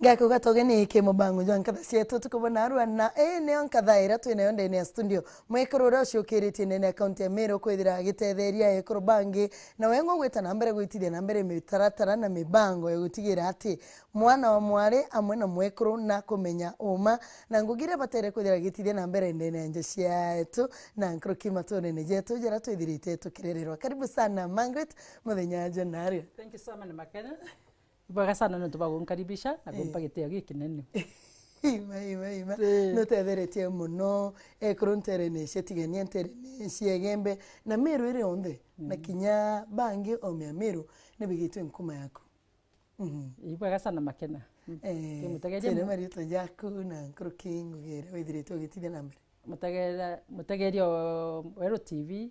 Gako gatogene ke mubango jwa nkatha cietu tukubona arwana ne onkatha ira twine yonde ne studio mwekorora ucio kiriti ne account ya Meru kwithira gitetheria ekoro bangi na wengo gwita na mbere gwitithia na mbere mitaratara na mibango ya gutigira ati mwana wa mware amwe na mwekoro na kumenya uma na ngugire batere kwithira gitithia na mbere ndene nje cietu na nkoro kimatone ne jetu jara twithirite tukirererwa. Karibu sana Margaret muthenya jonari. Thank you so much Makena. Bwaga sana no tubagunkaribisha na kumpa giteo gikinene. Ima no tetheretie muno ekrontere ne shetigania ntere ne ciegembe na Meru ire onde na kinya bangi o Meru ne bigitwe nkuma yako. Bwaga sana Makena. Kimutegeria ne marito yaku na nkrokingu gere withirite gitithia na mbere. Mutegeria Wero TV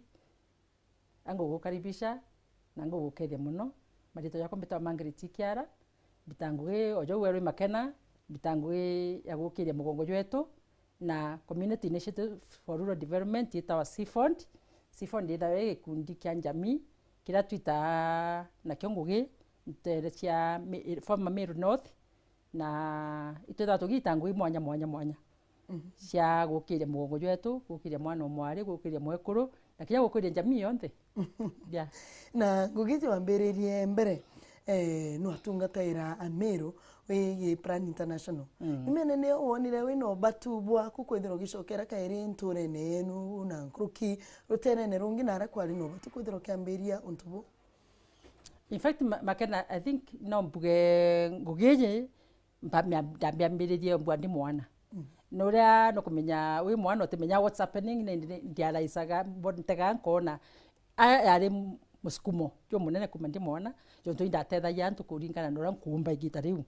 ango gukaribisha na ngo gukethia muno. Marito yako mbita Margaret Kiara bitanguye ojo Wero Makena bitanguye ya gukiria mugongo jwetu na Community Initiative for Rural Development itawa CFOND. CFOND itawe gikundi kia njami kira twita na kiongugi nterecia former Meru North na itwetha tugitanguye mwanya cia gukiria mugongo jwetu gukiria mwana omwari gukiria mwekuru na kinya gukiria njami yonthe. Yeah. Na ngugiti wambiririe mbere no atungataira Meru wigi Plan International. Imene ne wonire wino batubwa kukwithira gicokera kairi nture nenu na nkruki ruterene rungi nara kwari no batukwithira kiambiria untubu. In fact Makena, I think no mbuge ngugije mbambiririe mbwandi mwana. Noria no kumenya we mwana otemenya what's happening ndialaisaga bontega nkona ari muskumo jo munene kumandi mwana jo ntoinda tethagia antu kuringana nora nkumba igita riu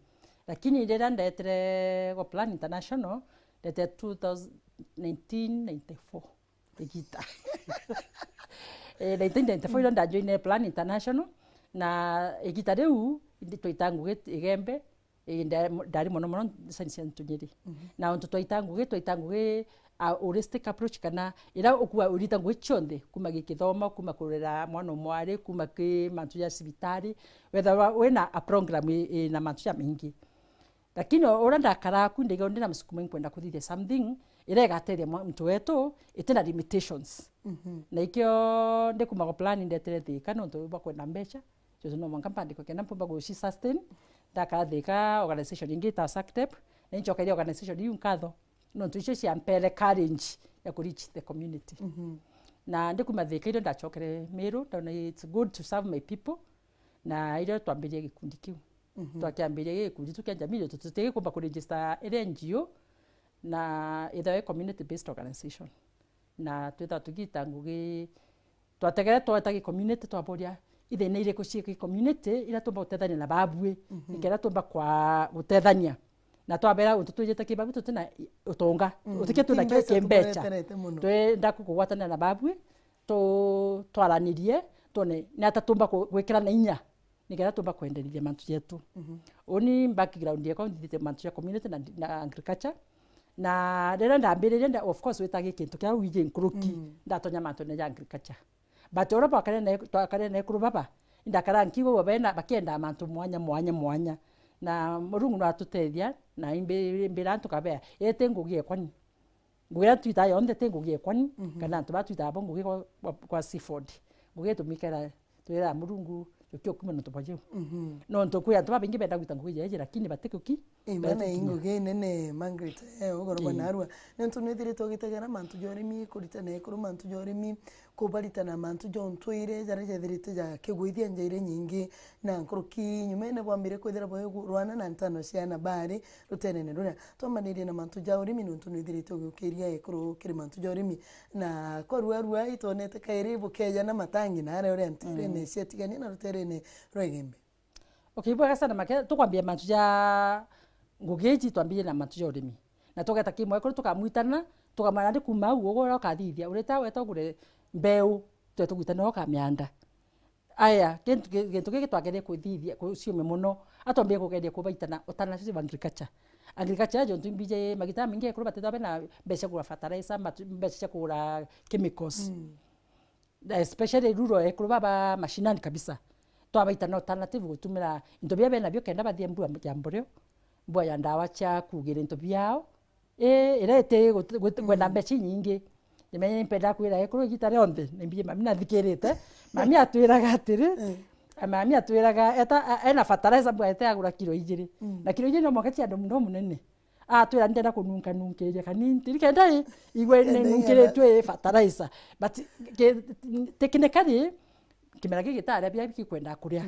lakini ndera ndetere go Plan International ndete 1994 igita 1994 ndo ndajoine Plan International na igita riu nditoitangu igembe ndari mono sense ntunyiri na onto twitanguge holistic approach kana ira ukua uritangu chonde kuma gikithoma kuma kurera mwana mwari kuma ki mantu ya cibitari whether wena a program na mantu ya mingi lakini ora ndakara ku ndege ndina msukumo nkwenda kuthithia something ira gateria mtu wetu itena limitations na ikyo ndekuma go plan ndetere thika no ntu bakwenda mbecha jo no mwanka pandiko kena mpomba go sustain ndakathika organization ingi ta SACTEP na nchokeria organization yu nkatho no tuicio cia mpere courage ya ku reach the community. Na ndikumathika indo ndachokere Meru na it's good to serve my people na irio twambirie gikundi kiu twakiambirie gikundi tukianjamire tututege kumba ku register NGO na either community based organization na twetha tugita ngugi twategere twetagi community twaboria ithe ne ire kuciika community ira tumba utethania na babue ikera tumba kwa utethania na twabera ututujete kibabu tutena utonga utiketu na kembecha twe ndakugwatana na babue to twaranirie tone ni atatumba gwikira na inya nikera tumba kwenderithia mantu yetu oni background yako ndite mantu ya community na agriculture na ndera ndambiririe of course wetagi kintu kia wije nkruki ndatonya mantu na agriculture but ora bakare na kuru baba indakara nkigo bena bakenda mantu mwanya na murungu natutethia na imbira tukabea ete ngugie kwani ngugia twita yonde te ngugie kwani kana ntu batwita abo ngugie kwa CFOND ngugie tumikera twira murungu yokyo kuma no tubaje no ntokuya tubabingi benda gwita ngugie yeje lakini batikuki bana ngugie nene Margaret ugorwa narwa ntu nithire togitegera mantu jorimi kuritana ekuru mantu jorimi kubaritana mantu jontwire jara jethirite ja kigwithia njaire nyingi na nkruki nyumene bwambire kwithira boyo rwana na ntano ciana bari rutenene runa tomanirie na mantu ja urimi ntu nithire togiukiria ekuru kiri mantu jorimi na korwa itonete kairi bukeja na matangi na are orientire ne shetigani na ruterene rwegembe. Okay, bwa sana Makena tukwambia mantu ja ngugeji twambie na mantu ja urimi na tugeta kimwe ekuru tukamwitana tukamana ndi kuma ugo kathithia ureta wetogure mbeu twetugutana ho kamyanda aya gentu gege twagere kuthithia kuciume muno atombie kugeria kubaitana utana ci agriculture jo tumbije magita mingi ekuru bateta bena besha kura fertilizer besha kura chemicals especially rural ekuru baba mashinani kabisa twabaitana alternative gutumira into bia bena bio kenda bathie mbua jamborio mboya ndawa cia kugira into biao irete gwenda mbeca nyingi nimenye mpenda kwira ekuru igita rionthe nimbie mami nathikirite mami atwiraga atiri mami atwiraga eta ena fertilizer mbwa ete agura kilo 2 na kilo 2 no mwakati andu muno munene atwira ndenda kununka nunkiria kanini tirikenda igwe nunkiritwe fertilizer but technically kimera gigitare bia bikwenda kuria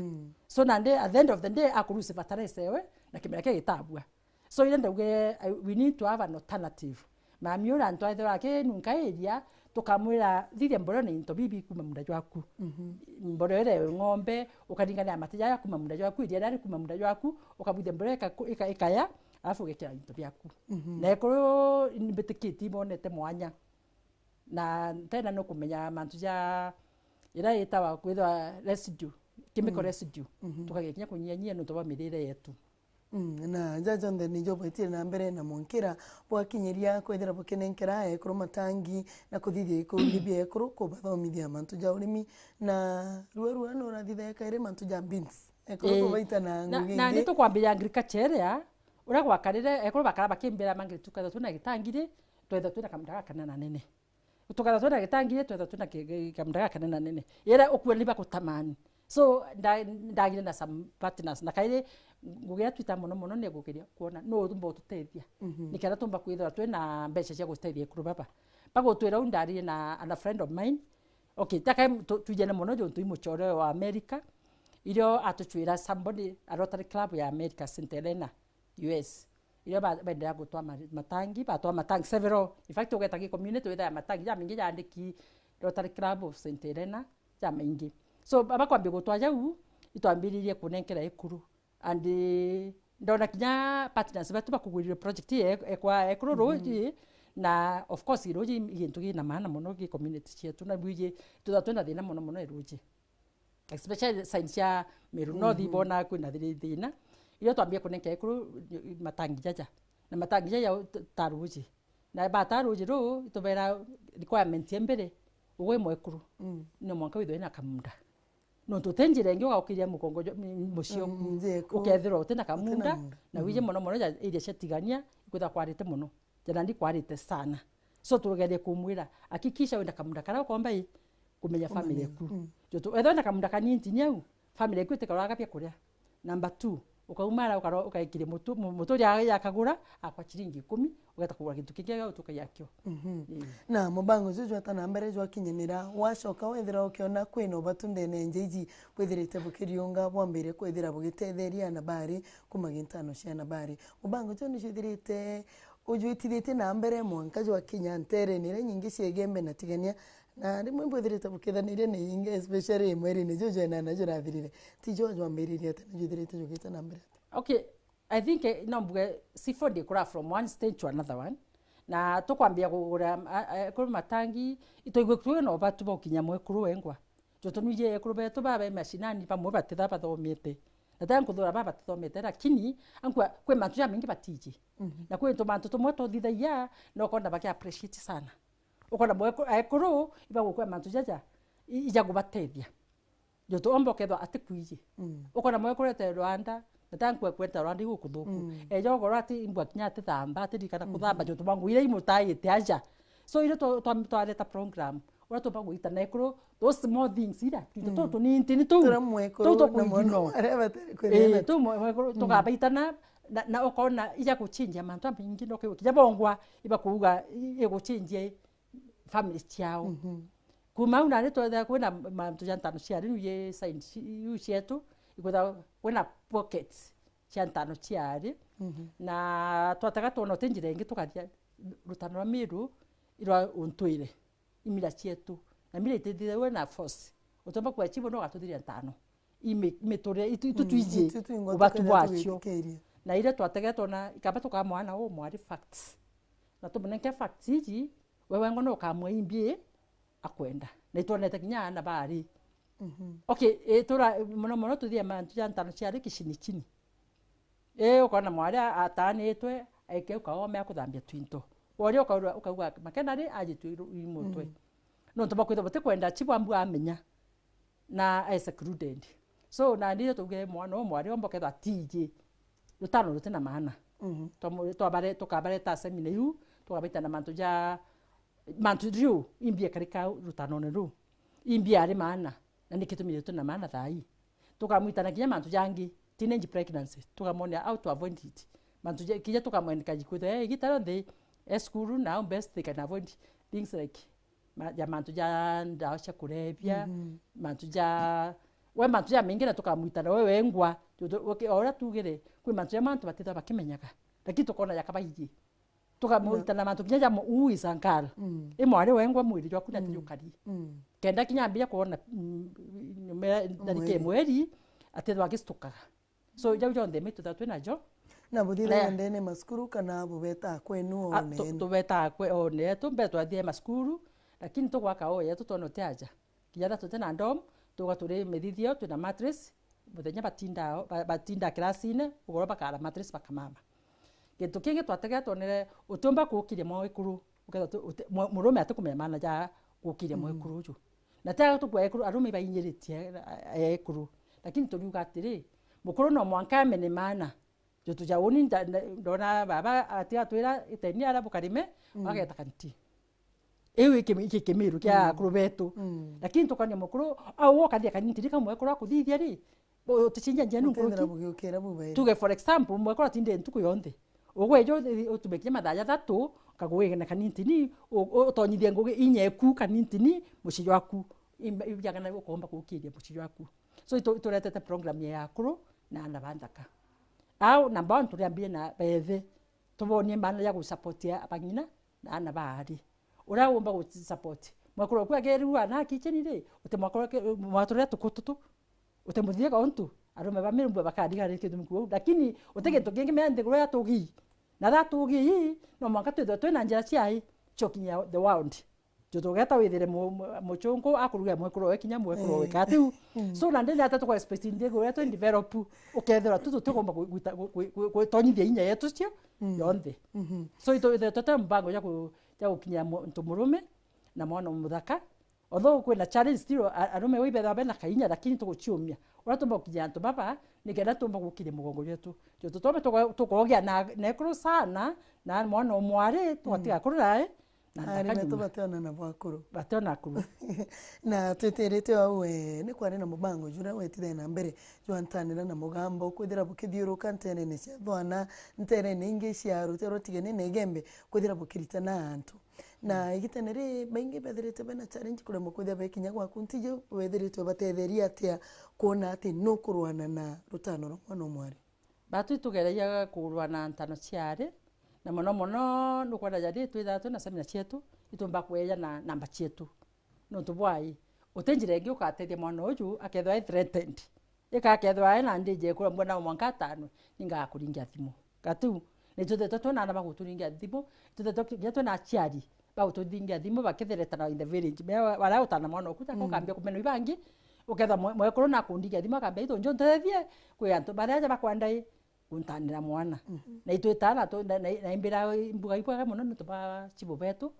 so nande at the end of the day akurusi fertilizer ewe na kimera gitabua so ile ndauge we need to have an alternative mami ura ntwaithira ke nunka area tukamwira thithie mboro ni into bibi kuma munda jwaku mboro ile ng'ombe ukadingania matija ya kuma munda jwaku iria dari kuma munda jwaku ukabuthia mboro ikaya alafu gekira into biaku na ekoro nibetikiti bonete mwanya na tena no kumenya mantu ja ira itawa kwithwa residue chemical residue tukagekinya kunyanyia no toba mirire yetu na jajo nde nijo bwetire na mbere na monkera bwakinyeria kwethera bukenenkera ekoro matangi na kuthithia ikundibia ekoro kubathomithia mantu ja urimi na ruwa no rathitha kaire mantu ja beans ekoro kubaita na ngugi na nito kwambia agriculture ya ura gwakarire ekoro bakara bakimbira mangiri tukatha tuna gitangire twetha tuna kamdaga kanana nene tukatha tuna gitangire twetha tuna kamdaga kanana nene ira ukueliba kutamani so ndagire na some partners na kaire ngugia twita muno ne gukiria kuona no thumba tutethia nikara tumba kwithira twina mbeca cia gustethia kuru baba bago twira undari na a friend of mine okay taka tujene muno jo tuimuchore wa America irio atuchwira somebody a Rotary Club ya America St. Helena US irio bendera gutwa matangi batwa matangi several in fact ugetagi community with matangi ya mingi yandiki Rotary Club of St. Helena ya mingi so baba kwambia gutwa jau itwambiririe kunenkera ikuru and ndona kinya partners batu bakugurira project ekwa ekroroji na of course iroji igintu gina maana muno gi community cietu na bwije tuthatwena thina muno iroji especially science ya Meru North ibona kwina thina iyo twambie kunenka ekuru matangi jaja na matangi jaja taruji na bataruji ro itobera requirement mbere uwe mwekuru no mwanka witho ina kamunda no tutenjire ngyo gaukiria mukongo mucio ukethira utena kamunda na wije muno ja iria ciatigania ikwitha kwarite muno jana ndi kwarite sana so tugerie kumwira akikisha wenda kamunda kara ukomba kumenya family yaku joto etho na kamunda kanini nyau family yaku itikaraga pia kuria number 2 ukaumara ukaikire mutu ya kagura akwa chiringi 10 ugeta kugura kintu kingi utuka yakyo na mubango juju atana mbere jwa kinyenera washoka wethira ukiona kwina ubatunde nenjeji kwithirite bukiriunga bwambire kwithira bugitetheria na bari kumagintano cia na bari mubango jo nishithirite ujuitithite na mbere mwanka jwa kinyantere nire nyingi ciegembe na tigania na rimwe mbwithirite bukithanirie ni inge especially mweri ni juju na najura thirire ti jojo ambiririe ate njuthirite jugita na mbere okay I think no mbuge sifodi kura from one stage to another one na tukwambia kugura kuri matangi itoigwe kruwe no batu bokinya mwe kruwe ngwa joto nije kruwe to baba mashinani pamwe batitha bathomete na than kuthura baba bathomete lakini ankwa kwe matu ya mingi batiji na kwe to mantu to moto thithaia no konda baki appreciate sana ukona mwe ekuru iba gukwe mantu jaja ija gubatethia joto ombo kethwa atikwije ukona mwe kurete Rwanda natankwe kweta Rwanda igukuthuku ejo goro ati imbwa kinyate thamba ati dikana kuthamba joto bangu ile imutai etiaja so ile to aleta program ora to bangu itana ekuru those small things ira to ni ntini to to kuino to mwe to gaba itana na okona ija kuchinja mantu amingi no kija bongwa iba kuuga iguchinje family ciao kuma una ne to da kwena mantu jantano cia ri ye science cietu ikwetha wena pockets ciantano ciari na twataga tuona utenjire ngi tukathia rutano rwa miru irwa untuire imira cietu na mira itethire wena force utomba kwa chibo no gatuthiria ntano imetore itutwije ubatu bwacio na ile twataga tuona ikaba tukamwana o mwari facts na tumunenke facts iji wewe ngono kamwe imbie akwenda na itonete kinya na bari okay tora mono tuthia mantu jantano ciari kishini chini ukona mwari atanitwe aike ukaome akuthambia twinto wori ukauga makenari ajitwiru imutwe no ntoba kwitha bote kwenda chibambu amenya na excluded so na ndio tuge mwana mwari omboke tiji rutano rutena maana tukabareta semina iu tukabaita na mantu riu imbia karika rutanone ru imbia ari maana na nikitumire tu na maana thai tukamwitana kinya mantu jangi teenage pregnancy tukamonia how to avoid it mantu kinya tukamwendeka jikuta gitaro the school now best they can avoid things like mantu ja ndawa cia kulevya mantu ja mingi na tukamwitana wewe ngwa ora tugire kwi mantu ya mantu batitha bakimenyaga lakini tukona yakabaiji tukamwitana mantu kinya ja uisankara imwari wengwa mwiri jwaku na tiyukari kenda kinya ambia kuona ndarike mweri atithwa gistukaga so jau jonde mitu tatu najo na buthire ndene maskuru kana bubeta kwenu one tubeta kwe one tumbetwa thie maskuru lakini tugwaka oya tutono tiaja kinya tutena ndom tugaturi methithio tuna mattress muthenya batinda classine ugoro bakara mattress bakamama gitu kingi twatega tonere utumba kukiria mwekuru murume atukumemana ja kukiria mwekuru ju na taga tukwa ekuru arume bainyiritie ekuru lakini tuliuga atiri mukuru no mwanka mene mana jotu jauni ndona baba atia twira iteni ara bukarime bageta kanti ewe kemiru kia akuru betu lakini tukania mukuru au wokathia kaniti rika mwekuru akuthithia ri tuchinja njenu nkuruki tuge for example mwekuru atinde ntuku yonthe ogwejo utubekie mathaya thatu kagwege na kanintini utonyithia ngugi inyeku kanintini mucijo waku ibyagana ukomba kukiria mucijo waku so ituretete program ya akuru na anabandaka au namba 1 tuliambie na bethe tubonie mbana ya gusupportia abanyina na anabari ura umba gusupport mwakuru kwa geru ana kitchen ri utemwakuru mwatore tukututu utemuthia ontu arume bamirumbu bakadiga rike tumku lakini utege tokinge mende gro ya togi na that togi no mwaka twena njira ciai chokinya the world tutogeta withire muchungu akuruga mwekuru wekinya mwekuru wekatu so na ndende atatu kwa expect ndego ya to develop ukethera tutu tugomba gwitonyithia inya yetu cio yonthe so ito tata mbango ya gukinya ntumurume na mwana muthaka although kwina challenge still arume wibetha bena kainya lakini tuguchiumia uratumba gukinya antu baba nikenda tumba gukire mugongo yetu tutome tukogia na nekuru sana na mwana omware twatiga kururae ari meto batona na bwakuru batona akuru na tweterete wawe ni kwari na mubango jura wetire na mbere jwantanira na mugambo kwithira bukithiuruka ntene ne cethwana ntere ningi ciaru tero tigene negembe kwithira bukiritana antu na igitenere baingi bethirite bena challenge kure mukuthia bekinya gwa kuntijo wethirite batetheria atia kuona ati no kurwana na rutano no mwana mwari batu tugereya kurwana ntano ciare na mono nukwenda jadi twithatu na semina cietu itumba kweya na namba cietu no tubwai utenjire ngi ukatethia mwana uju akethwa threatened ikakethwa na ndije kura mbona mwanka tano ninga kuringia thimu katu ni tuthetatu na namba guturingia thimu tuthetatu getu na ciari ba ututhingia thimu bakethereta in the village me wala utana mwana ukuta kokambia kumeno ibangi uketha mwekuru na kundigia thimu akambia ito njo ntethie kwi antu baraja bakwandai untanira mwana na itwetana to na imbira mbuga ipo muno ntuba chibo betu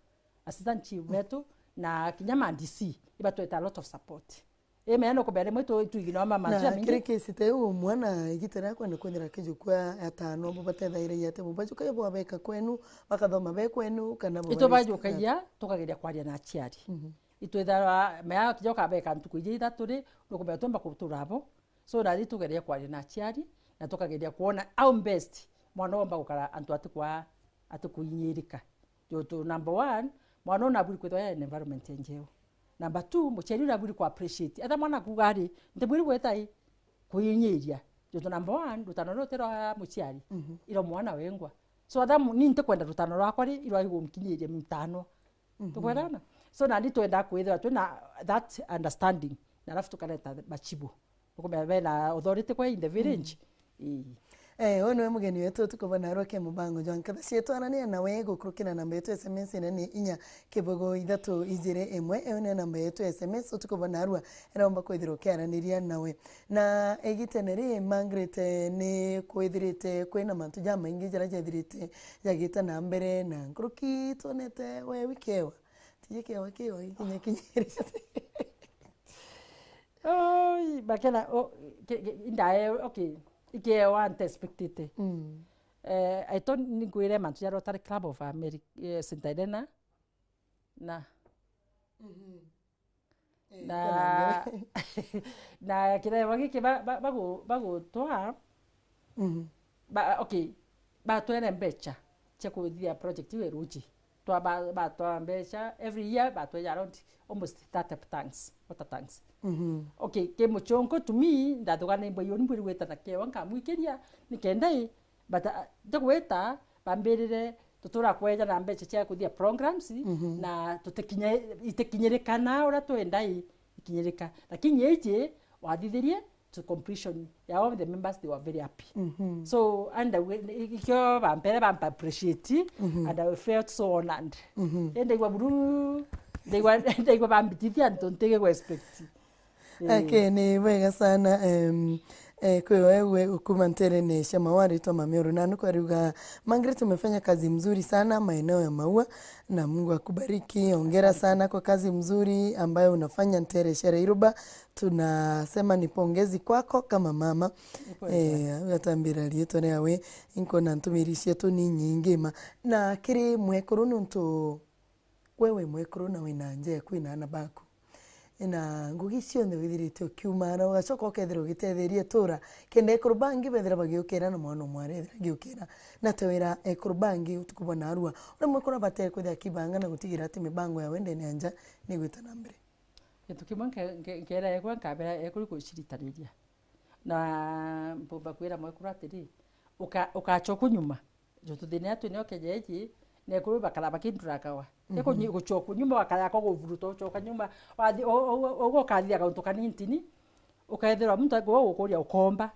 assistant chief betu na kinyama DC iba tweta a lot of support meno kubere mwitu tuigina mama na kireke site mwana igitera kwenda kwendera kijukwa atano bubathethaire yate bubajuka yabo abeka kwenu bakathoma be kwenu kana bo itubajuka ya tukageria kwaria na aciari itwethara mea kijoka beka ntukuije ithaturi nukumbe tomba kuturabo so na tugeria kwaria na aciari na tukageria kuona au best mwana omba gukara antu atukuinyirika joto number 1 mwana ona buri kwetwa environment enjeo number 2 mucheri ura buri ku appreciate atha mwana kugari ndeburi gwetai kuinyiria joto number 1 rutano rotero muchari iro mwana wengwa so atha ninte kwenda rutano rwakwa ri iro igumkinyiria mtano tukwerana so na ndi twenda kwithira twina that understanding na alafu tukaleta machibu tukombe bena authority kwa in the village ono mugeni wetu tukubona roke mubango jwankatha cietwanania nawe gukurukira namba yetu SMS ni inya kibogo ithatu ijire emwe ene namba yetu SMS tukubona arua eromba kwithiro kiaraniria nawe na egiteneri Margaret ni kwithirite kwina mantu jama ingi jara jathirite jagita na mbere na nkuruki tonete we wikewa tije kewa ikinya kinyirite bakena indae okay ike wa antespectate aito ningwire mantu ya Rotary Club of America St. Helena na na kira wagi bago toa okay batwere mbecha cha kuthia project we ruji twa batwa mbecha every year batwa around almost 30 tanks water tanks okay ke muchongo to me ndathugana imbo yoni mburi weta na ke wanka mwikiria nikendai bata dogweta bambirire tutura kweja na mbecha cha kuthia programs na itekinyerikana ura twendai ikinyerika lakini yeje wathithirie to completion ya all the members they were very happy so and ikyo bampere bampa appreciate and I felt so honored and they were bambitithia ntontege kwa expect okay ni wega sana kwa wewe ukumantere ni shama warito Mamioro na nuko ariuga Margaret umefanya kazi mzuri sana maeneo ya Maua na Mungu akubariki. Hongera sana kwa kazi mzuri ambayo unafanya Ntere Sherairuba. Tunasema ni pongezi kwako kama mama. Atambira lieto nawe inko na ntumirishie tu ni nyingima na kiri mwekuru nuntu wewe mwekuru na wina nje kwina na bako na ngugi cionthe withirite ukiumara ugacoka ukethira ugitetherie tura kende kurbangi bethira bagiukira na mwana mwarethira giukira na tewira kurbangi utukubona arua urimwe kura bateri kuthia kibanga na gutigira ati mibango ya wende nanja ni gwita na mbere tukimwanka ngera ekwa nkabera ekuri kuciritaniria na mbomba kwira mwekura atiri ukachoka nyuma jotuthine atu ne okejeji ne kuru bakala bakindura kawa eko guchoku nyuma wakaya ko guvuruto choka nyuma wathi ogo kathia kauntu kanintini ukaethera muntu ago gukuria ukomba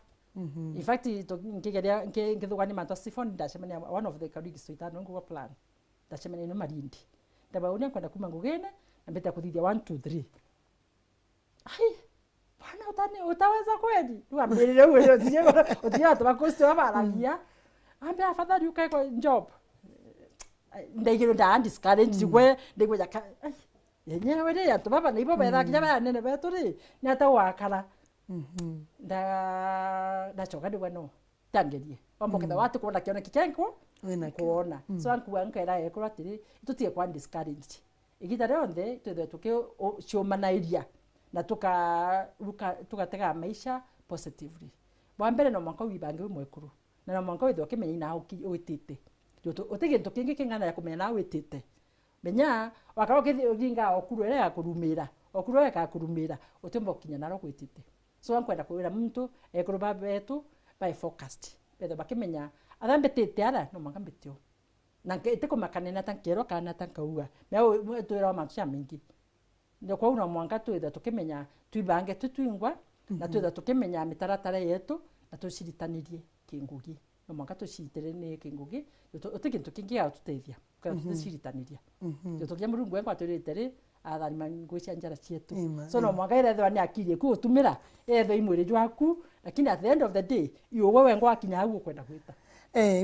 in fact ngigeria ngithugani mantu sifon ndacemania one of the colleagues tuitano ngo plan ndacemania no Malindi ndaba unia kwenda kuma ngugene na mbeta kuthithia 1 2 3 ai bana utaweza kweli tuambirire wewe utia tubakosti wabaragia ambe afadhali ukae kwa job ndegiro nda discourage gwe ndegwe ya yenyewe ri atu baba nibo bera kinya nene betu ri nyata wakala nda choka ndi wano tangerie omboketha watu kuona kiona kikenko kuona so ankuanka era ekora tiri tutie kwa discourage igita rionde twethe tukio cionanairia na tukatega maisha positively bwambere no mwaka wibange mwekuru na mwaka witho kimenya na ukitite utege ntokingi kingana ya kumenya nawe tete menya wakaro kithinga okuru ere akurumira okuru ere akurumira utembo kinya naro kwitite so ankwenda kwira muntu ekuruba betu by focused beto bakimenya athambe tete ara no mwaka mbitio na ngete kumakanena tankero kana tankauga me twira mantu ya mingi ndio kwa una mwanga twitha tukimenya twibange tutwingwa na twitha tukimenya mitaratara yetu na tuciritanirie kingugi no mwanga tucitire ni kingugi utikintu kingi ya tutethia kwa tuciritaniria ndio tukia murungu engwa turitire athani mangu cia njara cietu so no mwanga irethwa ni akirie ku utumira etho imwire jwaku lakini at the end of the day you wewe ngwa kinya hau kwenda gwita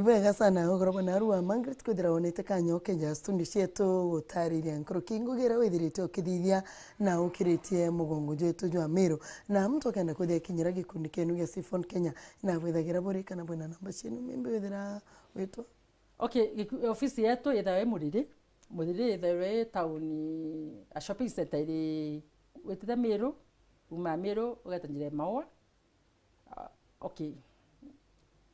wega sana ugorobwa na Arua Margaret kwithira onete kanyoke ja stundi cietu gutariria nkuru kingugira withirite ukithithia na ukiritie mugongo jetu jwa Meru na mtu akenda kuthia kinyira gikundi kenu gya Sifon Kenya na withagira buri kana bwina namba cienu mimbe withira witwa okay ofisi yetu yethawe muriri yethawe tauni a shopping center iri wetitha Meru uma Meru ugatanjire Maua okay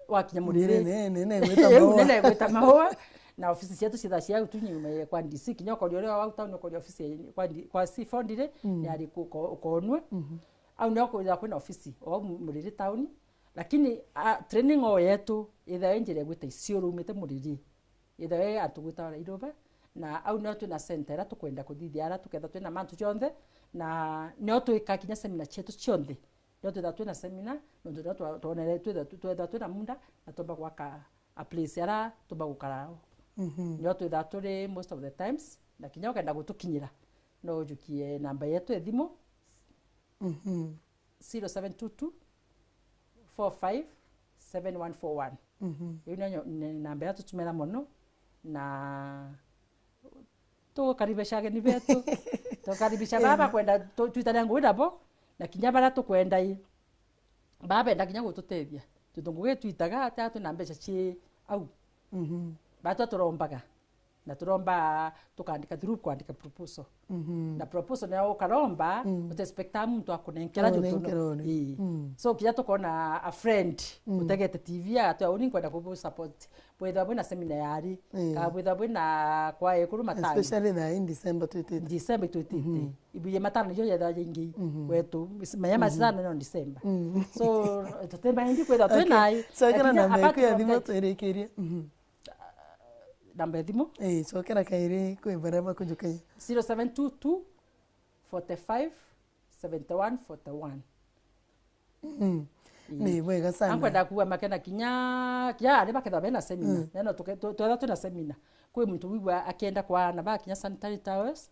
wakinya murire nene gwita Maua na ofisi yetu cithashia utunyume kwa DC kinyoko rio wa town ko ofisi kwa Sifondire ni ari kukonwe au ndio kwina ofisi o murire town lakini training o yetu ithawe njire gwita isioro umete muriri ithawe atugwita Iroba na au ndio tuna center atukwenda kuthithia ara tuketha twina mantu jonthe na ndio twikakinya seminar chetu cionthe ndio twina seminar ndio tuonere twina munda na tumba gwaka a place ara tumba gukarao ndio turi most of the times na kinya ukenda gutukinyira no jukie namba yetu ya thimu 0722 45 7141 hiyo ni namba yetu tumela mono na tukaribisha ageni betu tukaribisha baba kwenda twitana ngwira bo na kinya bara tukwenda baba enda kinya gututethia tutunguge twitaga atatu na mbeca ci au batu turombaga na turomba tukandika through kuandika proposal na proposal na ukaromba utexpecta mtu akunenkera joto so kia tukona a friend utegete TV atu uni kwenda ku support bwetha bwina seminar yari ka bwetha bwina kwa ekuru matani especially in December 2020 ibiye matani yo yatha jingi wetu mayama sana no December so tutemba indi kwetha twinai so kana namba ku ya thimo twerekeria namba thimo so kana kairi kwe baraba kujukanya 0722 45 71 41 ni wega sana ankwenda kuwa makena kinya ari baketha bena seminar neno twetha twina seminar kwi muntu wigwa akenda kwa na ba kinya sanitary towels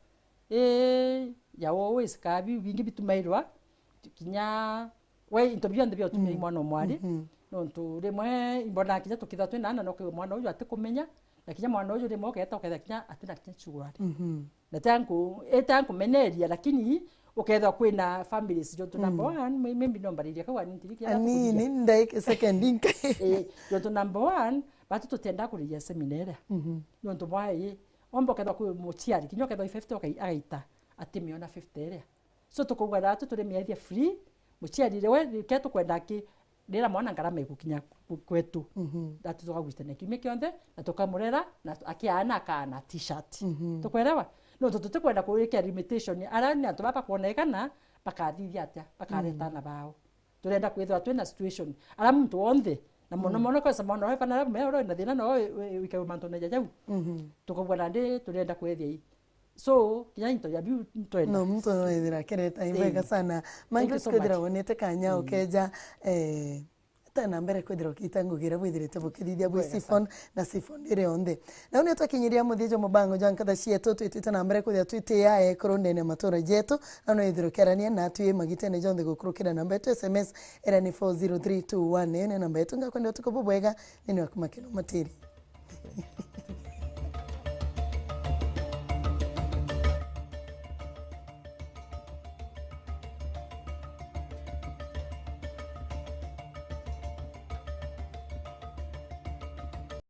ya always kabi wingi bitumairwa kinya we interview ande bya tumiri mwana omwari no ntu rimwe imbona kinya tukitha twina no kwi mwana uyu atikumenya na kinya mwana uyu rimwe oketa oketha kinya atina kinya chugwari na tangu meneria lakini uketha kwina families joto number 1 maybe number iria kwa nitirikia ani ndai second link joto number 1 batu tutenda kuria seminar nonto bwai ombo ketha ku mochiari kinyo ketha 50 okaita atimiona 50 area so tukugwara turi miethia free mochiari rewe ketu kwenda ki ndira mwana ngarama igukinya kwetu datu tukagwitene kimye kionde na tukamurera na akiana kana t-shirt tukwelewa no tutikwenda kuweka limitation arani atu baba kuonekana bakathithia atia bakaretana bao turenda kwithwa twina situation ara muntu wonde na mono kwa sababu no fana mero na thina no wikawe manto na jajau tukubwana ndi turenda kwithia so kinya into ya biu twenda no mtu no ithira kereta imbega sana mangi skodira wonete kanya ukeja tana mbere kwithira ukitangugira bwithirite bukithithia bwi siphon na siphon ire onde na une twakinyiria muthiejo mubango jankatha cietu twitite na mbere kwithira twite ya ekorondene matura jetu na no ithiro kerania na tuye magitene jonthe gukurukira namba yetu SMS era ni 40321 ne namba yetu ngakwenda tukubwega nini wakumakeno matiri